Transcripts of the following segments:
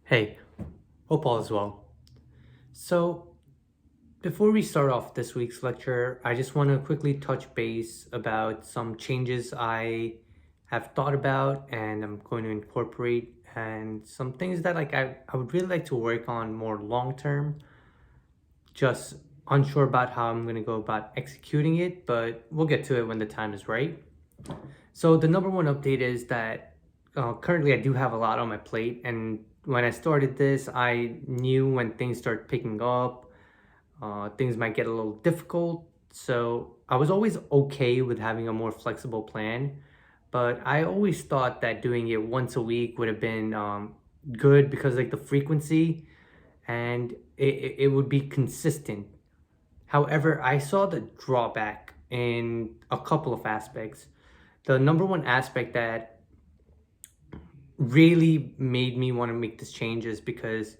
Hey, hope all is well. So, before we start off this week's lecture, I just want to quickly touch base about some changes I have thought about and I'm going to incorporate, and some things that I would really like to work on more long term. Just unsure about how I'm going to go about executing it, but we'll get to it when the time is right. So, the number one update is that currently I do have a lot on my plate, and when I started this, I knew when things start picking up, things might get a little difficult. So I was always okay with having a more flexible plan, but I always thought that doing it once a week would have been good because like the frequency and it would be consistent. However, I saw the drawback in a couple of aspects. The number one aspect that really made me want to make this change is because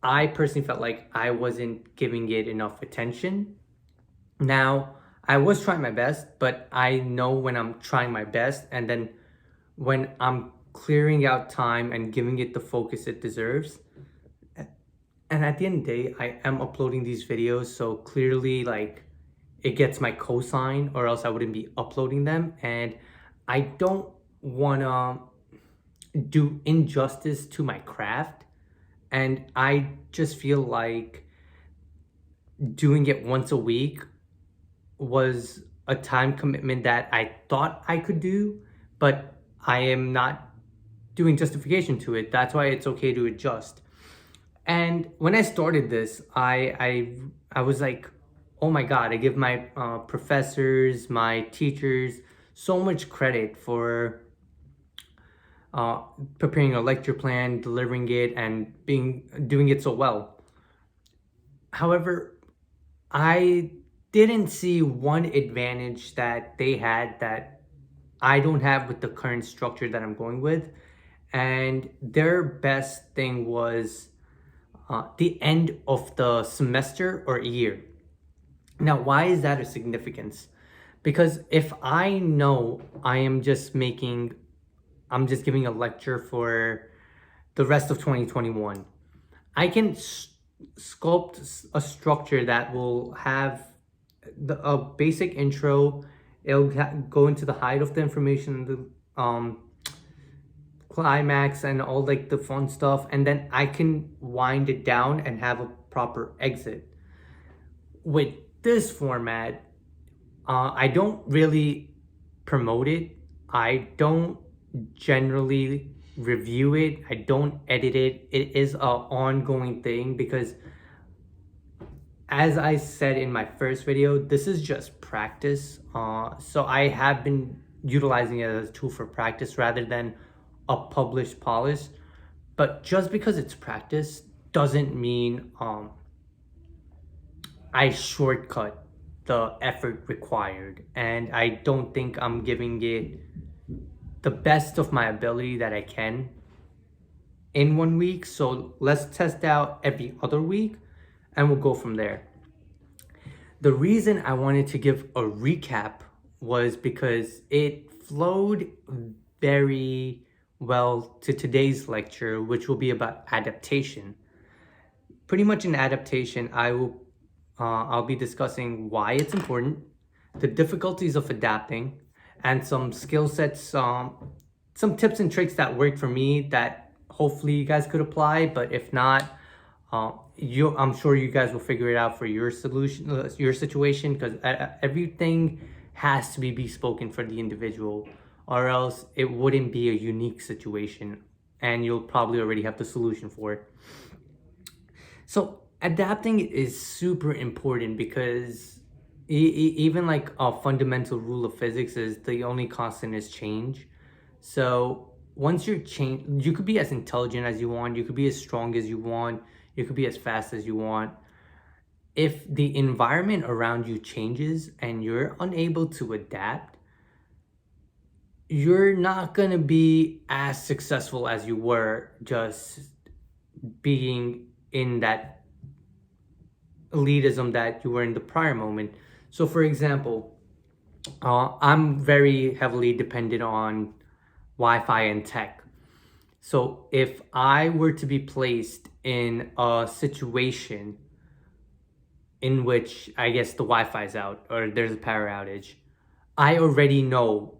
I personally felt like I wasn't giving it enough attention. Now, I was trying my best, but I know when I'm trying my best and then when I'm clearing out time and giving it the focus it deserves. And at the end of the day, I am uploading these videos, so clearly like it gets my cosign or else I wouldn't be uploading them. And I don't want to do injustice to my craft. And I just feel like doing it once a week was a time commitment that I thought I could do, but I am not doing justification to it. That's why it's okay to adjust. And when I started this, I was like, oh my God, I give my professors, my teachers so much credit for preparing a lecture plan, delivering it, and doing it so well. However, I didn't see one advantage that they had that I don't have with the current structure that I'm going with. And their best thing was the end of the semester or year. Now, why is that of significance? Because if I know I'm just giving a lecture for the rest of 2021, I can sculpt a structure that will have a basic intro. It'll go into the height of the information, the climax, and all like the fun stuff, and then I can wind it down and have a proper exit. With this format, I don't really promote it. I don't generally review it. I don't edit it. It is an ongoing thing because, as I said in my first video, this is just practice. So I have been utilizing it as a tool for practice rather than a published polish. But just because it's practice doesn't mean I shortcut the effort required. And I don't think I'm giving it the best of my ability that I can in 1 week. So let's test out every other week and we'll go from there. The reason I wanted to give a recap was because it flowed very well to today's lecture, which will be about adaptation. Pretty much in adaptation, I'll be discussing why it's important, the difficulties of adapting, and some skill sets, some tips and tricks that worked for me that hopefully you guys could apply. But if not, I'm sure you guys will figure it out for your solution, your situation, because everything has to be bespoken for the individual, or else it wouldn't be a unique situation, and you'll probably already have the solution for it. So adapting is super important because even like a fundamental rule of physics is the only constant is change. So once you're changed, you could be as intelligent as you want, you could be as strong as you want, you could be as fast as you want. If the environment around you changes and you're unable to adapt, you're not going to be as successful as you were just being in that elitism that you were in the prior moment. So for example, I'm very heavily dependent on Wi-Fi and tech. So if I were to be placed in a situation in which I guess the Wi-Fi is out or there's a power outage, I already know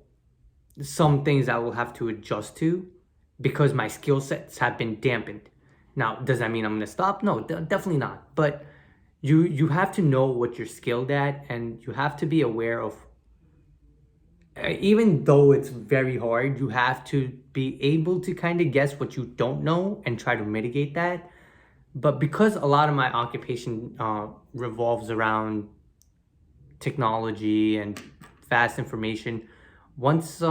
some things I will have to adjust to because my skill sets have been dampened. Now, does that mean I'm gonna stop? No, definitely not. But you have to know what you're skilled at, and you have to be aware of. Even though it's very hard, you have to be able to kind of guess what you don't know and try to mitigate that. But because a lot of my occupation revolves around technology and fast information, once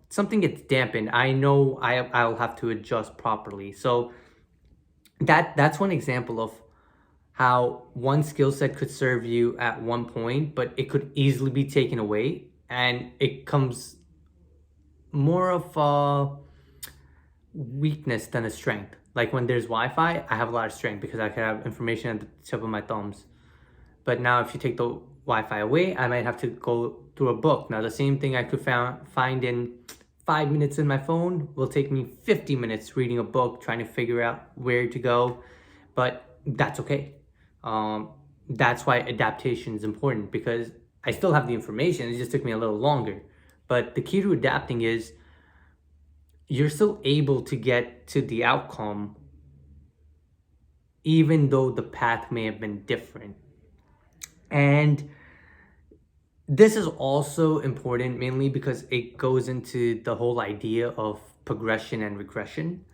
something gets dampened, I know I'll have to adjust properly. So that's one example of how one skill set could serve you at one point, but it could easily be taken away, and it comes more of a weakness than a strength. Like when there's Wi-Fi, I have a lot of strength because I can have information at the tip of my thumbs. But now if you take the Wi-Fi away, I might have to go through a book. Now the same thing I could find in 5 minutes in my phone will take me 50 minutes reading a book, trying to figure out where to go. But that's okay. That's why adaptation is important, because I still have the information. It just took me a little longer. But the key to adapting is you're still able to get to the outcome even though the path may have been different. And this is also important mainly because it goes into the whole idea of progression and regression.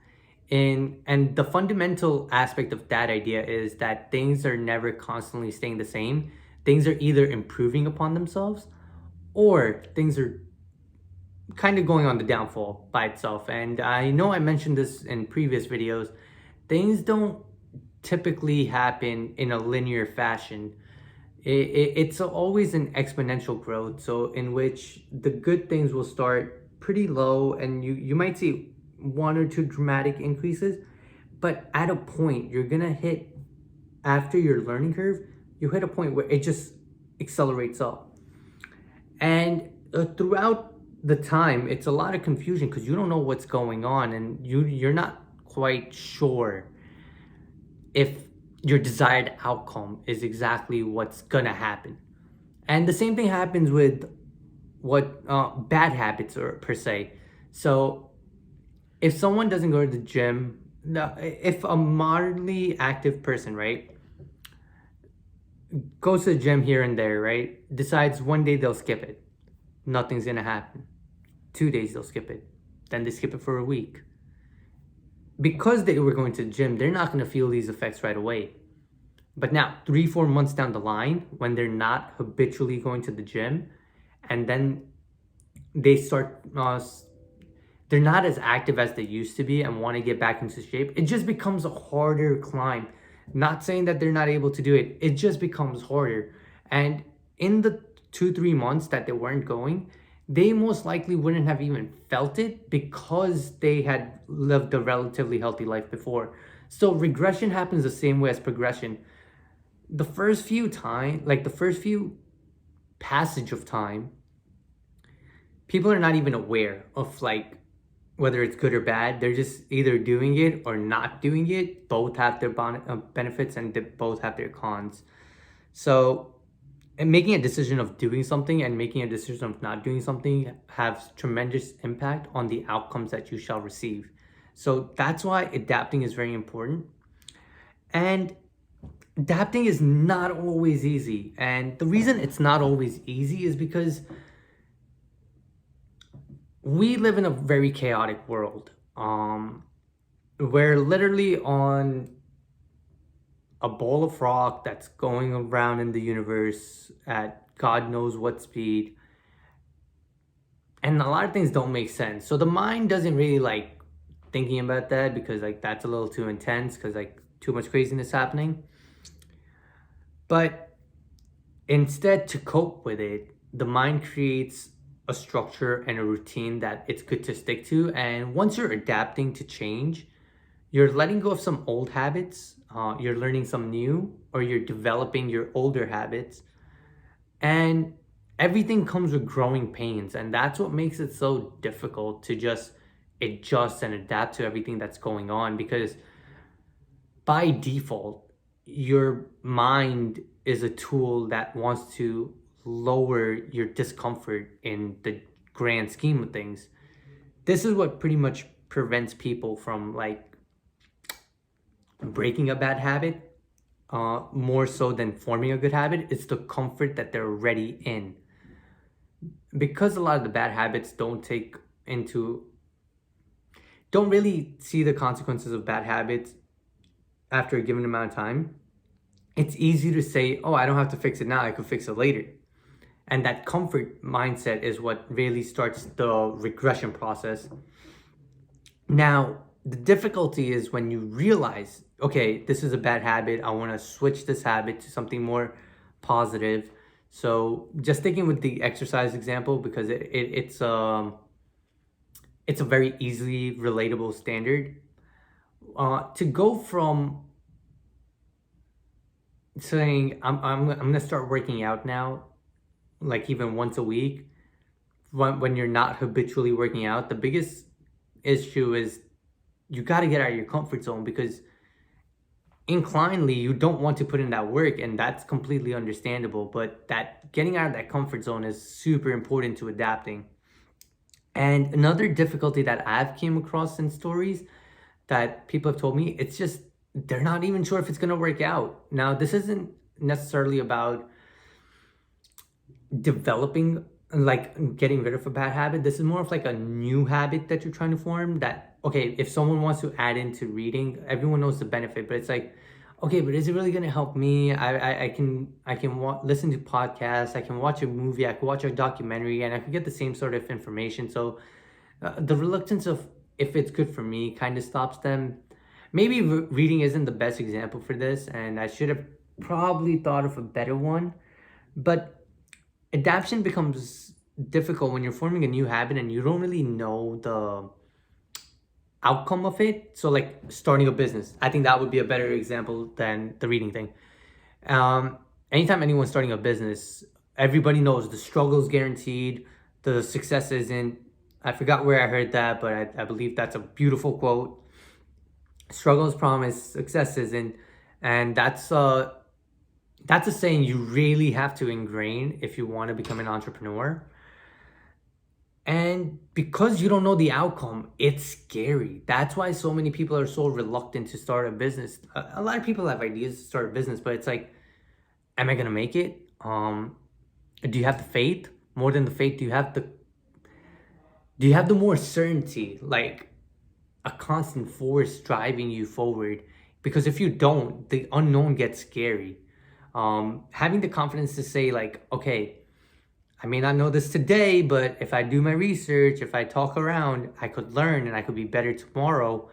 And the fundamental aspect of that idea is that things are never constantly staying the same. Things are either improving upon themselves or things are kind of going on the downfall by itself. And I know I mentioned this in previous videos. Things don't typically happen in a linear fashion. It's always an exponential growth, so in which the good things will start pretty low and you might see one or two dramatic increases, but at a point you're gonna hit, after your learning curve, you hit a point where it just accelerates up. And throughout the time, it's a lot of confusion because you don't know what's going on, and you're not quite sure if your desired outcome is exactly what's gonna happen. And the same thing happens with what bad habits or per se. So if someone doesn't go to the gym, if a moderately active person, right, goes to the gym here and there, right, decides one day they'll skip it, nothing's gonna happen. 2 days they'll skip it, then they skip it for a week. Because they were going to the gym, they're not gonna feel these effects right away. But now, 3-4 months down the line, when they're not habitually going to the gym, and then they start, they're not as active as they used to be and want to get back into shape, it just becomes a harder climb. Not saying that they're not able to do it, it just becomes harder. And in the 2-3 months that they weren't going, they most likely wouldn't have even felt it because they had lived a relatively healthy life before. So regression happens the same way as progression. The first few passage of time, people are not even aware of like whether it's good or bad. They're just either doing it or not doing it. Both have their benefits and they both have their cons. So and making a decision of doing something and making a decision of not doing something has tremendous impact on the outcomes that you shall receive. So that's why adapting is very important. And adapting is not always easy. And the reason it's not always easy is because we live in a very chaotic world. We're literally on a ball of rock that's going around in the universe at God knows what speed. And a lot of things don't make sense. So the mind doesn't really like thinking about that because like that's a little too intense because like too much craziness happening. But instead, to cope with it, the mind creates a structure and a routine that it's good to stick to. And once you're adapting to change, you're letting go of some old habits, you're learning some new, or you're developing your older habits. And everything comes with growing pains. And that's what makes it so difficult to just adjust and adapt to everything that's going on, because by default, your mind is a tool that wants to lower your discomfort in the grand scheme of things. This is what pretty much prevents people from like breaking a bad habit, more so than forming a good habit. It's the comfort that they're already in. Because a lot of the bad habits don't really see the consequences of bad habits after a given amount of time. It's easy to say, oh, I don't have to fix it now, I could fix it later. And that comfort mindset is what really starts the regression process. Now, the difficulty is when you realize, okay, this is a bad habit, I want to switch this habit to something more positive. So just sticking with the exercise example, because it's a very easily relatable standard. To go from saying I'm gonna start working out now, like even once a week, when you're not habitually working out, the biggest issue is you got to get out of your comfort zone, because inclinedly you don't want to put in that work, and that's completely understandable. But that getting out of that comfort zone is super important to adapting. And another difficulty that I've came across in stories that people have told me, it's just they're not even sure if it's going to work out. Now, this isn't necessarily about developing, like getting rid of a bad habit. This is more of like a new habit that you're trying to form. That, okay, if someone wants to add into reading, everyone knows the benefit, but it's like, okay, but is it really going to help me? I can listen to podcasts, I can watch a movie, I can watch a documentary, and I can get the same sort of information. So the reluctance of if it's good for me kind of stops them. Maybe reading isn't the best example for this, and I should have probably thought of a better one. But adaptation becomes difficult when you're forming a new habit and you don't really know the outcome of it. So like starting a business, I think that would be a better example than the reading thing. Anytime anyone's starting a business, everybody knows the struggle is guaranteed, the success isn't. I forgot where I heard that, but I believe that's a beautiful quote. Struggle is promised, success isn't. And that's a saying you really have to ingrain if you want to become an entrepreneur. And because you don't know the outcome, it's scary. That's why so many people are so reluctant to start a business. A lot of people have ideas to start a business, but it's like, am I gonna make it? Do you have the faith? More than the faith, do you have the more certainty, like a constant force driving you forward? Because if you don't, the unknown gets scary. Having the confidence to say like, okay, I may not know this today, but if I do my research, if I talk around, I could learn and I could be better tomorrow.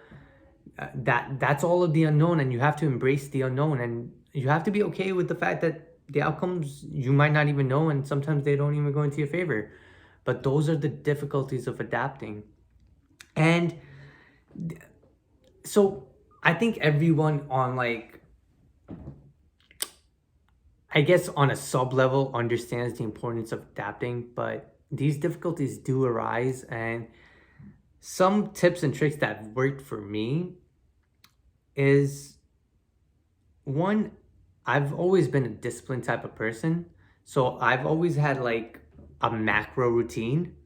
That's all of the unknown, and you have to embrace the unknown, and you have to be okay with the fact that the outcomes you might not even know, and sometimes they don't even go into your favor. But those are the difficulties of adapting. And so I think everyone on I guess on a sub level understands the importance of adapting, but these difficulties do arise. And some tips and tricks that have worked for me is, one, I've always been a disciplined type of person. So I've always had like a macro routine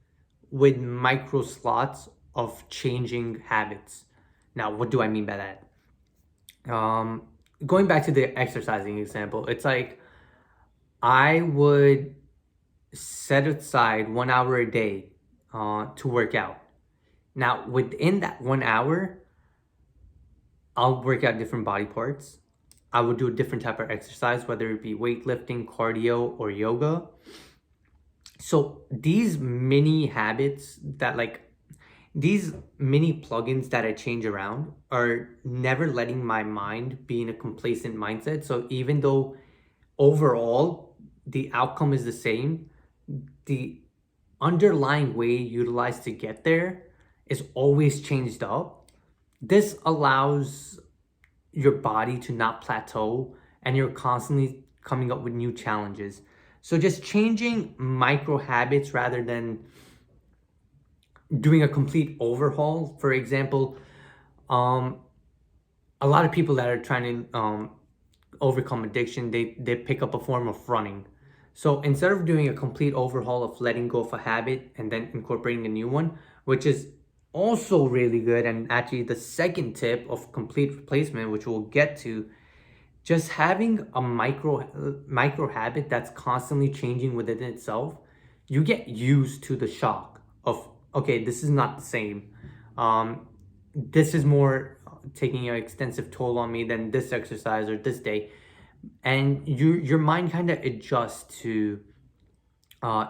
with micro slots of changing habits. Now, what do I mean by that? Going back to the exercising example, it's like I would set aside 1 hour a day to work out. Now, within that 1 hour, I'll work out different body parts. I would do a different type of exercise, whether it be weightlifting, cardio, or yoga. So these mini habits these mini plugins that I change around are never letting my mind be in a complacent mindset. So even though overall the outcome is the same, the underlying way utilized to get there is always changed up. This allows your body to not plateau, and you're constantly coming up with new challenges. So just changing micro habits rather than doing a complete overhaul. For example, um, a lot of people that are trying to overcome addiction, they pick up a form of running. So instead of doing a complete overhaul of letting go of a habit and then incorporating a new one, which is also really good, and actually the second tip of complete replacement, which we'll get to, just having a micro habit that's constantly changing within itself, you get used to the shock of, okay, this is not the same. This is more taking an extensive toll on me than this exercise or this day. And your mind kind of adjusts to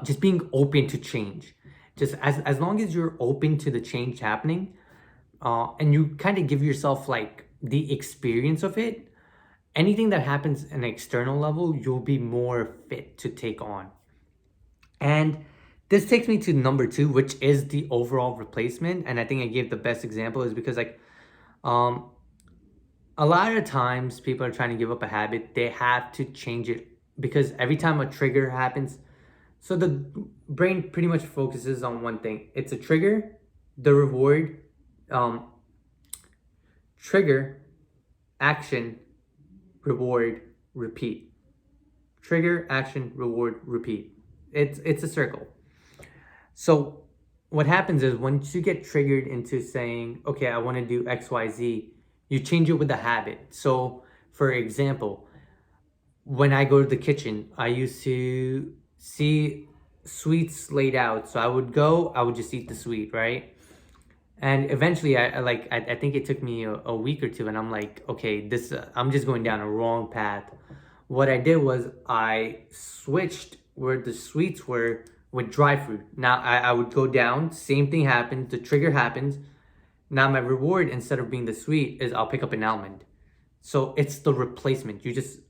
just being open to change. Just as long as you're open to the change happening, and you kind of give yourself like the experience of it, anything that happens in an external level, you'll be more fit to take on. And this takes me to number two, which is the overall replacement. And I think I gave the best example is because like um a lot of times people are trying to give up a habit, they have to change it because every time a trigger happens, so the brain pretty much focuses on one thing. It's a trigger, the reward, um, trigger, action, reward, repeat. Trigger, action, reward, repeat. It's a circle. So what happens is once you get triggered into saying, okay, I want to do XYZ, you change it with a habit. So for example, when I go to the kitchen, I used to see sweets laid out. So I would just eat the sweet, right? And eventually I think it took me a week or two and I'm like, okay, this I'm just going down a wrong path. What I did was I switched where the sweets were with dry fruit. Now I would go down, same thing happens, the trigger happens. Now my reward, instead of being the sweet, is I'll pick up an almond. So it's the replacement. You just,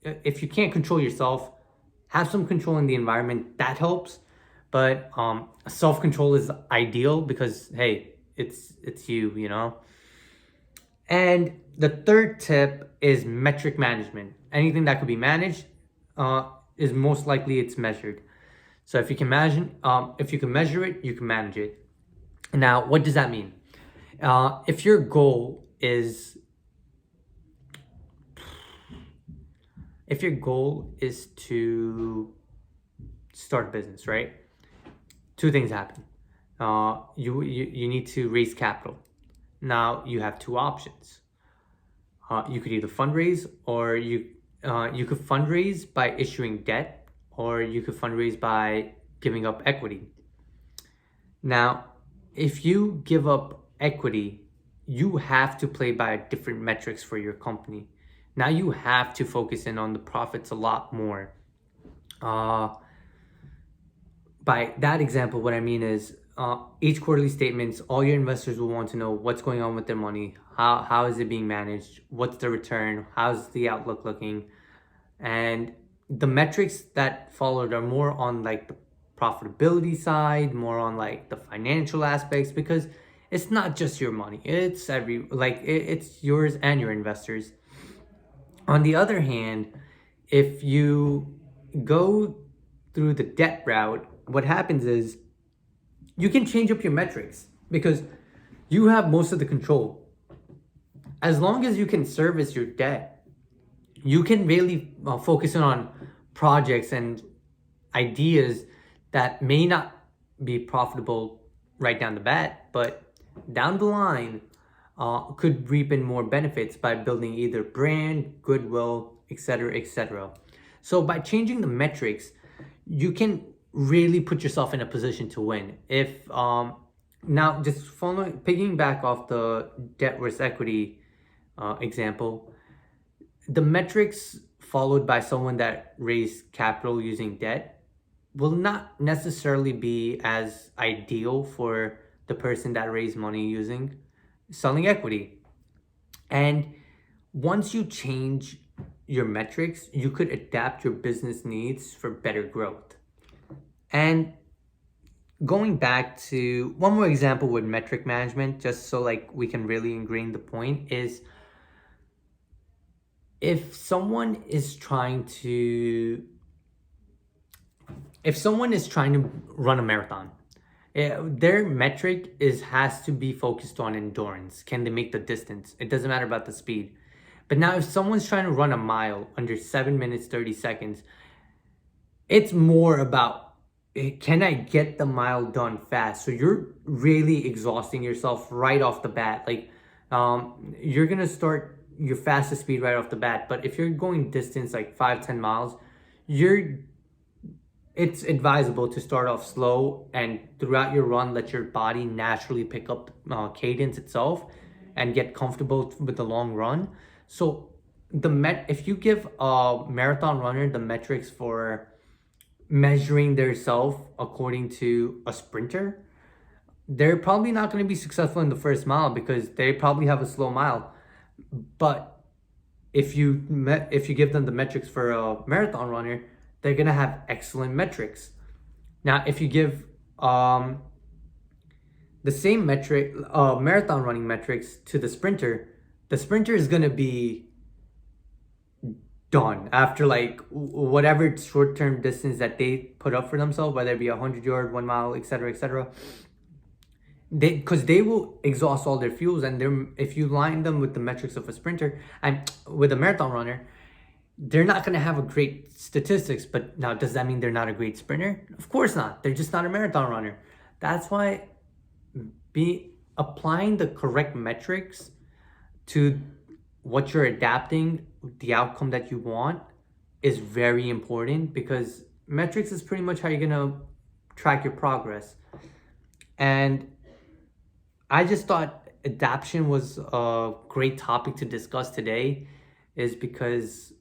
if you can't control yourself, have some control in the environment. That helps. But self-control is ideal because hey, it's you, you know. And the third tip is metric management. Anything that could be managed is most likely it's measured. So if you can measure it, you can manage it. Now, what does that mean? If your goal is to start a business, right? Two things happen. You need to raise capital. Now you have two options. You could either fundraise, or you could fundraise by issuing debt, or you could fundraise by giving up equity. Now, if you give up equity, you have to play by different metrics for your company. Now you have to focus in on the profits a lot more. By that example, what I mean is each quarterly statements, all your investors will want to know what's going on with their money, how is it being managed, what's the return, how's the outlook looking, and the metrics that followed are more on like the profitability side, more on like the financial aspects, because it's not just your money, it's it's yours and your investors. On the other hand, if you go through the debt route, what happens is you can change up your metrics because you have most of the control. As long as you can service your debt, you can really focus on projects and ideas that may not be profitable right down the bat, but down the line could reap in more benefits by building either brand, goodwill, etc., etc. So by changing the metrics, you can really put yourself in a position to win. If now just picking back off the debt versus equity example, the metrics followed by someone that raised capital using debt will not necessarily be as ideal for the person that raised money using selling equity. And once you change your metrics, you could adapt your business needs for better growth. And going back to one more example with metric management, just so like we can really ingrain the point, is if someone is trying to run a marathon, Their metric has to be focused on endurance. Can they make the distance? It doesn't matter about the speed. But now if someone's trying to run a mile under 7 minutes 30 seconds, it's more about, can I get the mile done fast? So you're really exhausting yourself right off the bat. Like, you're gonna start your fastest speed right off the bat. But if you're going distance like 5-10 miles, you're it's advisable to start off slow, and throughout your run let your body naturally pick up cadence itself and get comfortable with the long run. So if you give a marathon runner the metrics for measuring their self according to a sprinter, they're probably not going to be successful in the first mile because they probably have a slow mile. But if you give them the metrics for a marathon runner, they're gonna have excellent metrics. Now, if you give the same metric, marathon running metrics to the sprinter is gonna be done after like whatever short-term distance that they put up for themselves, whether it be 100 yard, 1 mile, etc., etc. Because they will exhaust all their fuels, and if you line them with the metrics of a sprinter and with a marathon runner, they're not going to have a great statistics. But now, does that mean they're not a great sprinter? Of course not. They're just not a marathon runner. That's why applying the correct metrics to what you're adapting, the outcome that you want, is very important, because metrics is pretty much how you're going to track your progress. And I just thought adaptation was a great topic to discuss today, is because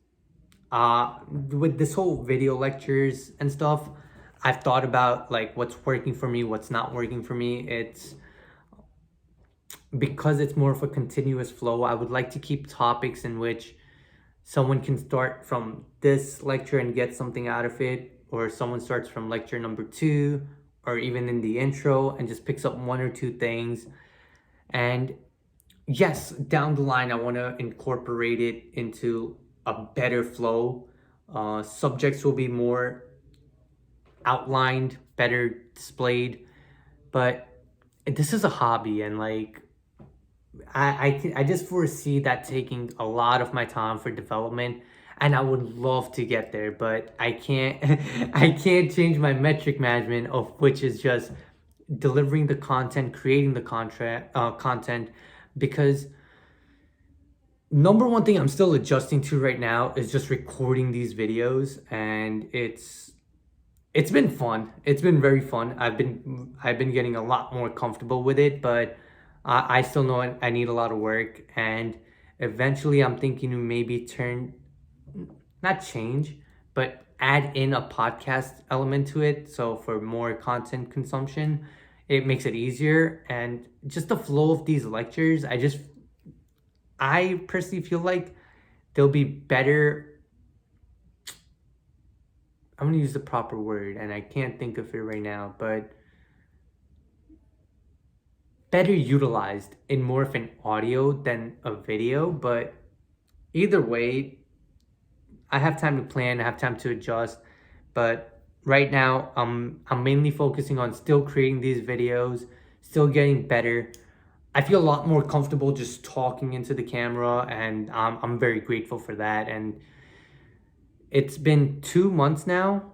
with this whole video lectures and stuff, I've thought about like what's working for me, what's not working for me. It's because it's more of a continuous flow. I would like to keep topics in which someone can start from this lecture and get something out of it, or someone starts from lecture number 2, or even in the intro, and just picks up 1 or 2 things. And yes, down the line, I want to incorporate it into a better flow. Subjects will be more outlined, better displayed. But this is a hobby, and like I just foresee that taking a lot of my time for development, and I would love to get there, but I can't I can't change my metric management, of which is just delivering the content, creating the content, because number one thing I'm still adjusting to right now is just recording these videos, and it's been fun. It's been very fun. I've been getting a lot more comfortable with it, but I still know I need a lot of work, and eventually I'm thinking to maybe not change, but add in a podcast element to it. So for more content consumption, it makes it easier. And just the flow of these lectures, I personally feel like they'll be better. I'm gonna use the proper word, and I can't think of it right now, but better utilized in more of an audio than a video. But either way, I have time to plan, I have time to adjust. But right now, I'm mainly focusing on still creating these videos, still getting better. I feel a lot more comfortable just talking into the camera, and I'm very grateful for that. And it's been 2 months now,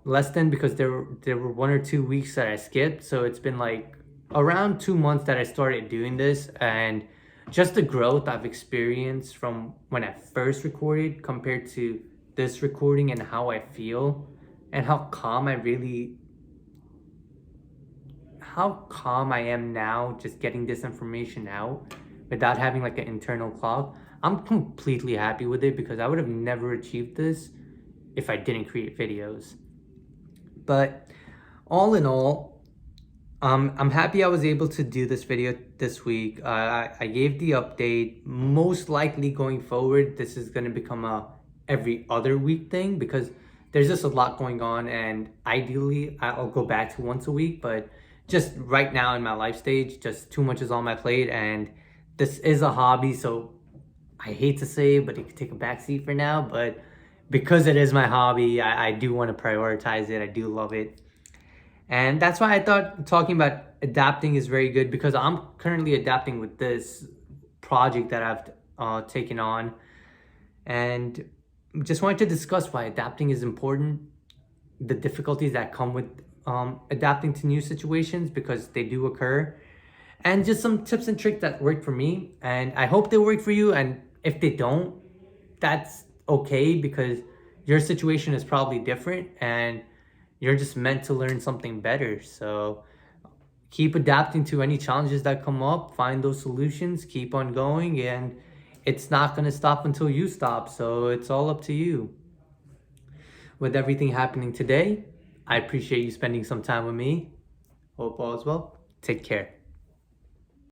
less than, because there were 1 or 2 weeks that I skipped. So it's been like around 2 months that I started doing this, and just the growth I've experienced from when I first recorded compared to this recording, and how I feel, and how calm I am now, just getting this information out without having like an internal clock. I'm completely happy with it, because I would have never achieved this if I didn't create videos. But all in all, I'm happy I was able to do this video this week. I gave the update. Most likely going forward, this is going to become a every other week thing, because there's just a lot going on, and ideally I'll go back to once a week. But just right now in my life stage, just too much is on my plate, and this is a hobby, so I hate to say it, but it could take a backseat for now. But because it is my hobby, I do want to prioritize it. I do love it. And that's why I thought talking about adapting is very good, because I'm currently adapting with this project that I've taken on. And just wanted to discuss why adapting is important, the difficulties that come with adapting to new situations, because they do occur, and just some tips and tricks that work for me. And I hope they work for you. And if they don't, that's okay, because your situation is probably different and you're just meant to learn something better. So keep adapting to any challenges that come up, find those solutions, keep on going, and it's not going to stop until you stop. So it's all up to you. With everything happening today, I appreciate you spending some time with me. Hope all is well. Take care.